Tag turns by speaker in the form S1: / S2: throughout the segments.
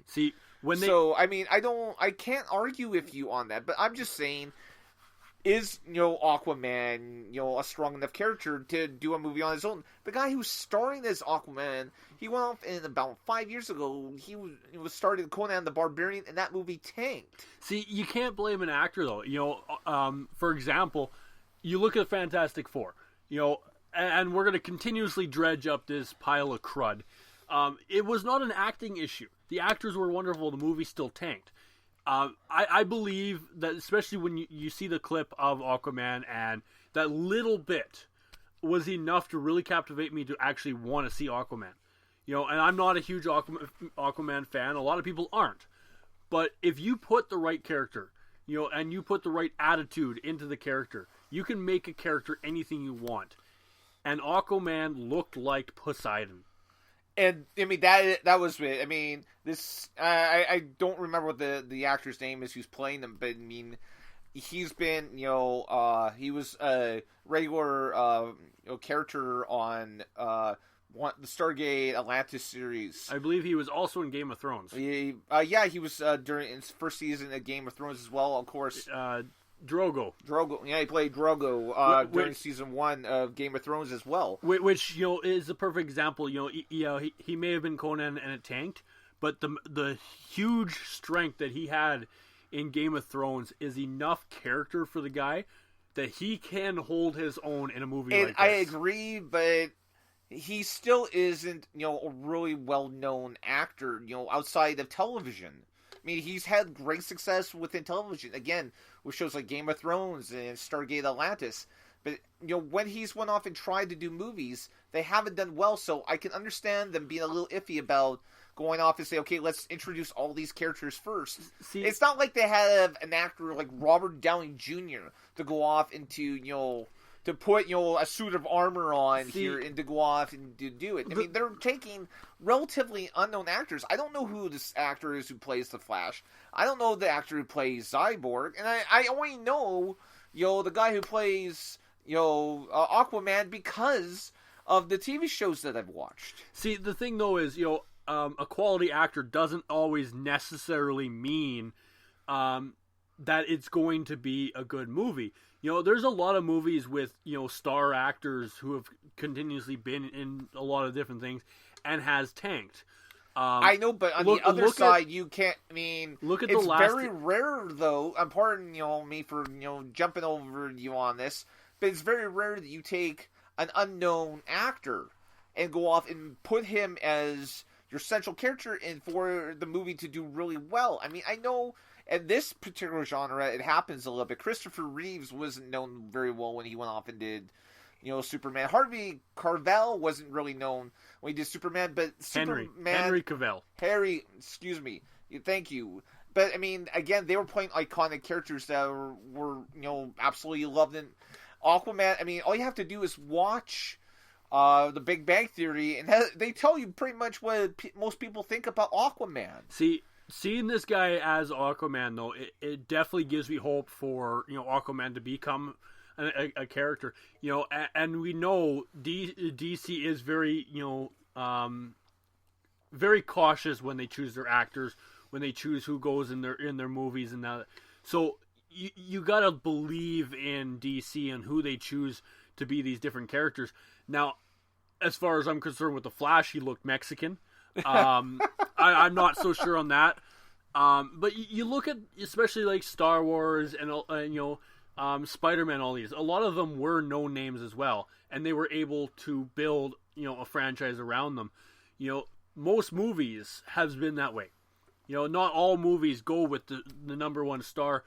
S1: See,
S2: I can't argue with you on that, but I'm just saying, is, Aquaman, a strong enough character to do a movie on his own? The guy who's starring as Aquaman, he went off in about 5 years ago. He was starting Conan the Barbarian, and that movie tanked.
S1: See, you can't blame an actor, though. For example, you look at Fantastic Four, and we're going to continuously dredge up this pile of crud. It was not an acting issue. The actors were wonderful. The movie still tanked. I believe that, especially when you see the clip of Aquaman, and that little bit was enough to really captivate me to actually want to see Aquaman. And I'm not a huge Aquaman fan. A lot of people aren't. But if you put the right character, and you put the right attitude into the character, you can make a character anything you want. And Aquaman looked like Poseidon.
S2: And I mean that was it. I mean, this I don't remember what the actor's name is who's playing him, but I mean, he's been he was a regular character on the Stargate Atlantis series.
S1: I believe he was also in Game of Thrones.
S2: He was during his first season of Game of Thrones as well. Of course,
S1: Drogo.
S2: Yeah, he played Drogo during season 1 of Game of Thrones as well.
S1: Which is a perfect example. He may have been Conan and it tanked, but the huge strength that he had in Game of Thrones is enough character for the guy that he can hold his own in a movie like this.
S2: I agree, but he still isn't, a really well-known actor, outside of television. I mean, he's had great success within television, again, with shows like Game of Thrones and Stargate Atlantis. But, when he's went off and tried to do movies, they haven't done well, so I can understand them being a little iffy about going off and say, okay, let's introduce all these characters first. See, it's not like they have an actor like Robert Downey Jr. to go off into, to put, a suit of armor on here and to go off and to do it. I mean, they're taking relatively unknown actors. I don't know who this actor is who plays the Flash. I don't know the actor who plays Cyborg. And I only know, the guy who plays, Aquaman because of the TV shows that I've watched.
S1: See, the thing, though, is, a quality actor doesn't always necessarily mean that it's going to be a good movie. There's a lot of movies with, star actors who have continuously been in a lot of different things and has tanked.
S2: I know, but on the other side, you can't,
S1: look at
S2: it's very rare, though, pardon, me for, jumping over you on this, but it's very rare that you take an unknown actor and go off and put him as your central character and for the movie to do really well. I mean, I know in this particular genre, it happens a little bit. Christopher Reeves wasn't known very well when he went off and did, Superman. Harvey Carvel wasn't really known when he did Superman, but
S1: Henry Cavill.
S2: Excuse me. Thank you. But, I mean, again, they were playing iconic characters that were absolutely loved. And Aquaman, I mean, all you have to do is watch The Big Bang Theory, and they tell you pretty much what most people think about Aquaman.
S1: See, seeing this guy as Aquaman, though, it definitely gives me hope for, Aquaman to become a character. And we know DC is very, very cautious when they choose their actors, when they choose who goes in their movies and that. So you gotta believe in DC and who they choose to be these different characters. Now, as far as I'm concerned with the Flash, he looked Mexican. I'm not so sure on that. But you look at, especially like Star Wars and Spider-Man, all these, a lot of them were known names as well, and they were able to build, a franchise around them. Most movies have been that way. Not all movies go with the number one star.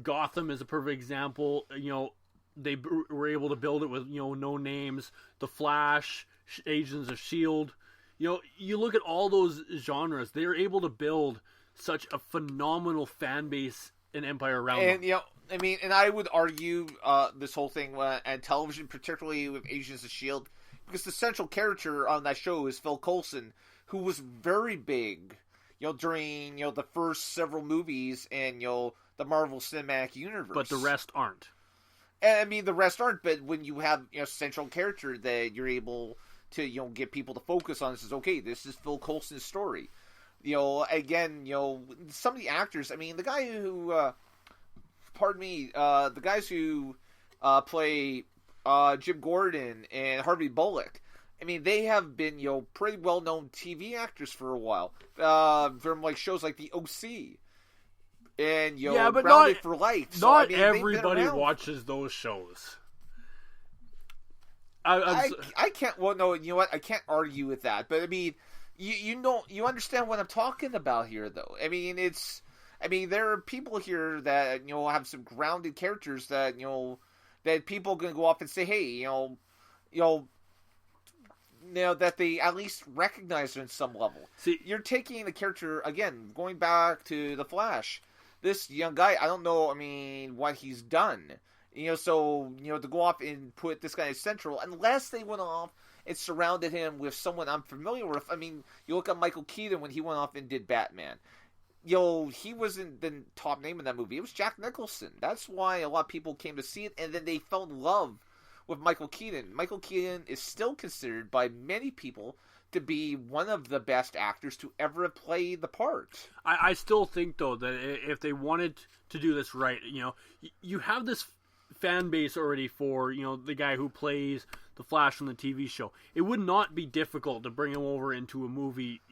S1: Gotham is a perfect example. They were able to build it with, no names. The Flash, Agents of S.H.I.E.L.D. You look at all those genres, they are able to build such a phenomenal fan base and empire around them.
S2: And I would argue this whole thing and television, particularly with Agents of S.H.I.E.L.D., because the central character on that show is Phil Coulson, who was very big, during, the first several movies in, the Marvel Cinematic Universe.
S1: But the rest aren't.
S2: And, I mean, the rest aren't, but when you have, central character that you're able to, get people to focus on, says, okay, this is Phil Coulson's story. Again, some of the actors. I mean, the guy who, pardon me, the guys who play Jim Gordon and Harvey Bullock. I mean, they have been, pretty well-known TV actors for a while. From like shows like The OC and
S1: but
S2: Grounded for Life. So,
S1: not everybody watches those shows.
S2: I can't. Well, no, you know what? I can't argue with that. But I mean, you understand what I'm talking about here, though. I mean, there are people here that have some grounded characters that that people can go off and say, hey, that they at least recognize in some level.
S1: See,
S2: you're taking the character again, going back to the Flash. This young guy, I don't know. I mean, what he's done. So to go off and put this guy as central, unless they went off and surrounded him with someone I'm familiar with. I mean, you look at Michael Keaton when he went off and did Batman. He wasn't the top name in that movie. It was Jack Nicholson. That's why a lot of people came to see it, and then they fell in love with Michael Keaton. Michael Keaton is still considered by many people to be one of the best actors to ever have played the part.
S1: I still think, though, that if they wanted to do this right, you have this fan base already for the guy who plays the Flash on the TV show. It would not be difficult to bring him over into a movie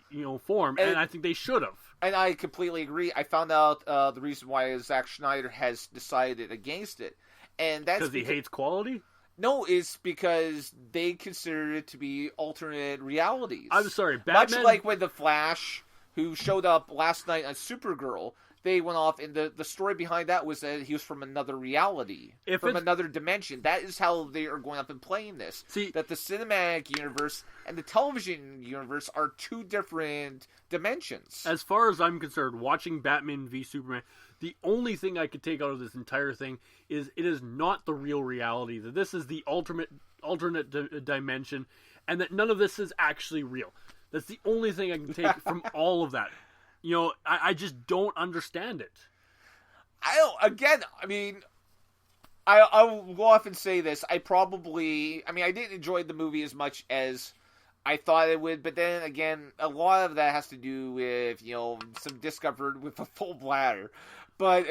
S1: form, and I think they should have.
S2: And I completely agree. I found out the reason why Zach Snyder has decided against it, and that's
S1: because he hates quality.
S2: No, it's because they consider it to be alternate realities.
S1: I'm sorry, Batman.
S2: Much like when the Flash, who showed up last night on Supergirl, they went off, and the story behind that was that he was from another reality, from another dimension. That is how they are going up and playing this.
S1: See,
S2: that the cinematic universe and the television universe are two different dimensions.
S1: As far as I'm concerned, watching Batman v Superman, the only thing I could take out of this entire thing is it is not the real reality. That this is the alternate dimension, and that none of this is actually real. That's the only thing I can take from all of that. I just don't understand it.
S2: I will go off and say this. I didn't enjoy the movie as much as I thought it would, but then again, a lot of that has to do with, some discomfort with a full bladder. But,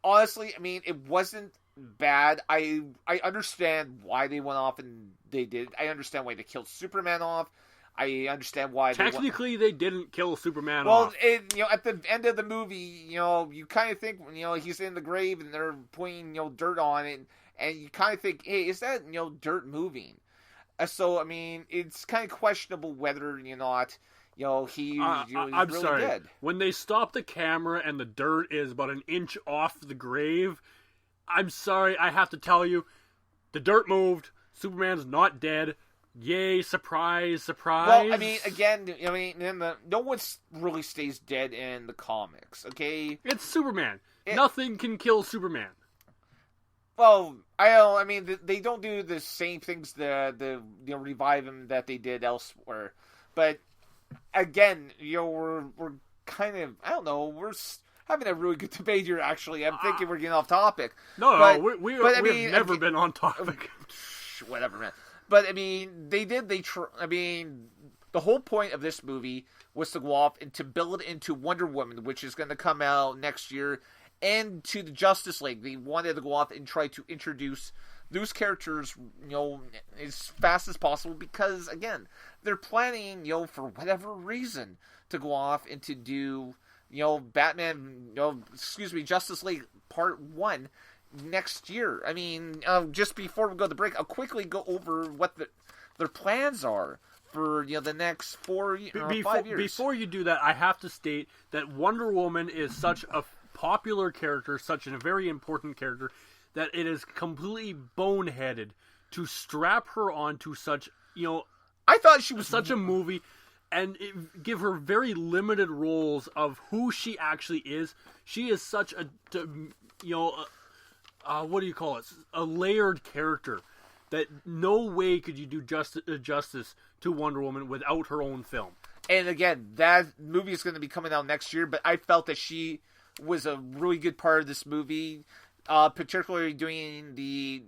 S2: honestly, it wasn't bad. I understand why they went off and they did. I understand why they killed Superman off. I understand why.
S1: Technically, they didn't kill Superman
S2: Well,
S1: off.
S2: at the end of the movie, you kind of think, he's in the grave and they're putting, dirt on it, and you kind of think, hey, is that, dirt moving? So, it's kind of questionable whether or not, he's
S1: I'm
S2: really
S1: sorry.
S2: dead.
S1: When they stop the camera and the dirt is about an inch off the grave, I'm sorry, I have to tell you, the dirt moved. Superman's not dead. Yay, surprise, surprise.
S2: Well, again, no one really stays dead in the comics, okay?
S1: It's Superman. Nothing can kill Superman.
S2: Well, they don't do the same things, the revive him that they did elsewhere. But, again, we're kind of, I don't know, we're having a really good debate here, actually. I'm thinking we're getting off topic.
S1: No, we've never been on topic.
S2: Whatever, man. But, the whole point of this movie was to go off and to build into Wonder Woman, which is going to come out next year, and to the Justice League. They wanted to go off and try to introduce those characters, as fast as possible because, again, they're planning, for whatever reason, to go off and to do, Justice League Part 1 next year. Just before we go to break, I'll quickly go over what their plans are for the next 5 years.
S1: Before you do that, I have to state that Wonder Woman is such a popular character, such a very important character, that it is completely boneheaded to strap her onto such,
S2: I thought she was
S1: such a movie and give her very limited roles of who she actually is. She is such a what do you call it? A layered character that no way could you do justice to Wonder Woman without her own film.
S2: And again, that movie is going to be coming out next year, but I felt that she was a really good part of this movie, particularly doing the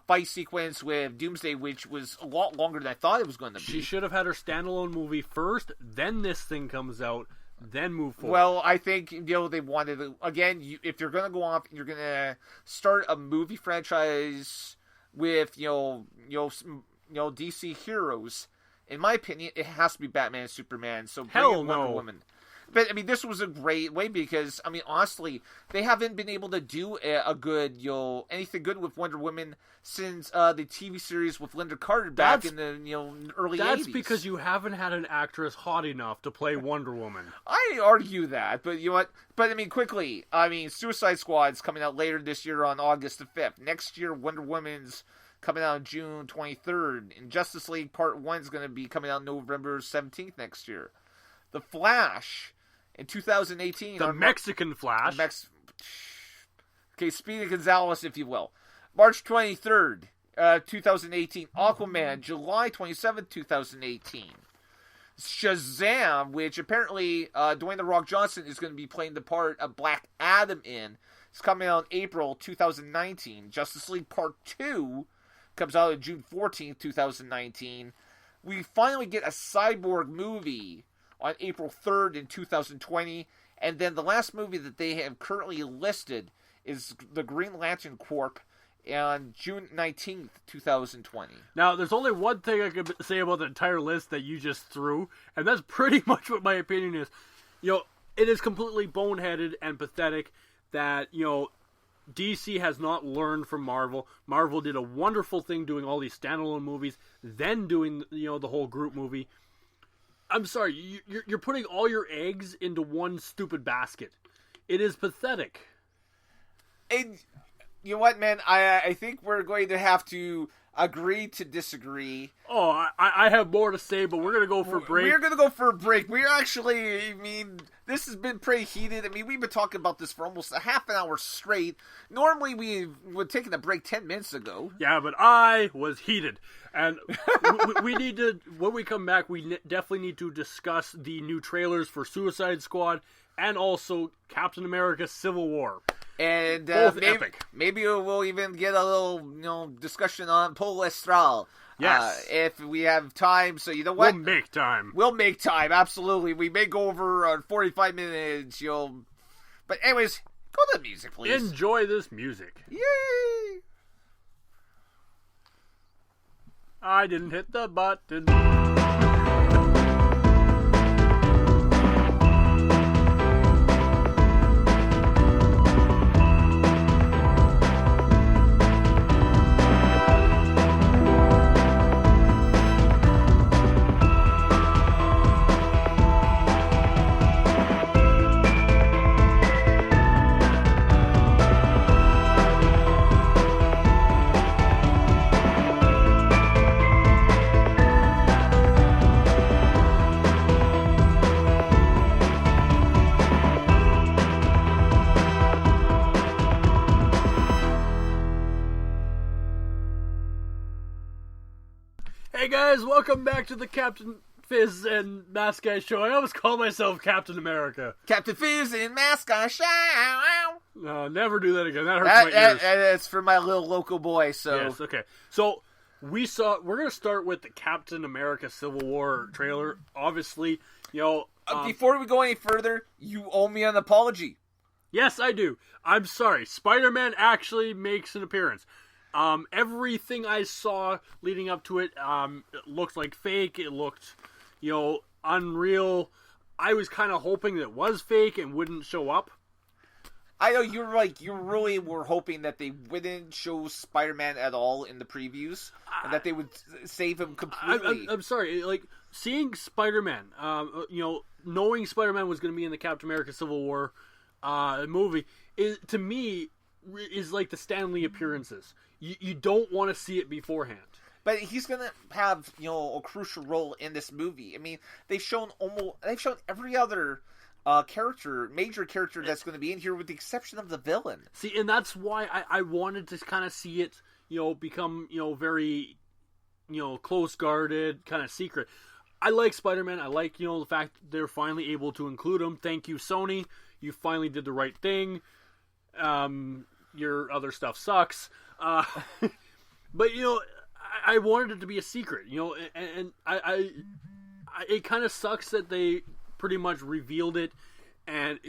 S2: fight sequence with Doomsday, which was a lot longer than I thought it was going to be.
S1: She should have had her standalone movie first, then this thing comes out, then move forward.
S2: Well, I think they wanted to, again. If you're gonna go off, you're gonna start a movie franchise with DC heroes. In my opinion, it has to be Batman and Superman. So bring in Wonder Woman. But, I mean, this was a great way because, I mean, honestly, they haven't been able to do a good, anything good with Wonder Woman since the TV series with Linda Carter back in the, early 80s.
S1: That's because you haven't had an actress hot enough to play Wonder Woman.
S2: I argue that, but you know what? But, I mean, quickly, Suicide Squad's coming out later this year on August the 5th. Next year, Wonder Woman's coming out on June 23rd. And Justice League Part 1 is going to be coming out November 17th next year. The Flash... in 2018...
S1: The Mexican Flash.
S2: Okay, Speedy Gonzalez, if you will. March 23rd, 2018. Aquaman, July 27th, 2018. Shazam, which apparently Dwayne The Rock Johnson is going to be playing the part of Black Adam in. It's coming out in April 2019. Justice League Part 2 comes out on June 14th, 2019. We finally get a Cyborg movie on April 3rd in 2020. And then the last movie that they have currently listed is The Green Lantern Corp on June 19th, 2020.
S1: Now, there's only one thing I could say about the entire list that you just threw, and that's pretty much what my opinion is. It is completely boneheaded and pathetic that, DC has not learned from Marvel. Marvel did a wonderful thing doing all these standalone movies, then doing, the whole group movie. I'm sorry, you're putting all your eggs into one stupid basket. It is pathetic.
S2: And you know what, man? I think we're going to have to agree to disagree.
S1: Oh, I have more to say, but we're going to go for a break.
S2: We're going to go for a break. We're actually, this has been pretty heated. We've been talking about this for almost a half an hour straight. Normally, we would take a break 10 minutes ago.
S1: Yeah, but I was heated. And we need to, when we come back, we definitely need to discuss the new trailers for Suicide Squad and also Captain America Civil War.
S2: And
S1: both epic.
S2: Maybe we'll even get a little, discussion on Paul Estral.
S1: Yes.
S2: If we have time. So you know what?
S1: We'll make time,
S2: absolutely. We may go over 45 minutes, But anyways, go to the music, please.
S1: Enjoy this music.
S2: Yay!
S1: I didn't hit the button. Hey guys, welcome back to the Captain Fizz and Mask Guy show. I always call myself Captain America.
S2: Captain Fizz and Mask Guy show.
S1: No, never do that again. That hurts my ears.
S2: That's for my little local boy. So
S1: yes, okay. So we're gonna start with the Captain America Civil War trailer. Obviously,
S2: before we go any further, you owe me an apology.
S1: Yes, I do. I'm sorry. Spider-Man actually makes an appearance. Everything I saw leading up to it, looked like fake. It looked, unreal. I was kind of hoping that it was fake and wouldn't show up.
S2: I know you really were hoping that they wouldn't show Spider-Man at all in the previews, and that they would save him completely.
S1: I'm sorry, seeing Spider-Man, knowing Spider-Man was going to be in the Captain America Civil War movie, to me, is like the Stan Lee appearances. You don't want to see it beforehand.
S2: But he's gonna have a crucial role in this movie. They've shown every other major character that's going to be in here, with the exception of the villain.
S1: See, and that's why I wanted to kind of see it, become very, close guarded, kind of secret. I like Spider-Man. I like the fact they're finally able to include him. Thank you, Sony. You finally did the right thing. Your other stuff sucks. But I wanted it to be a secret, and I it kind of sucks that they pretty much revealed it, and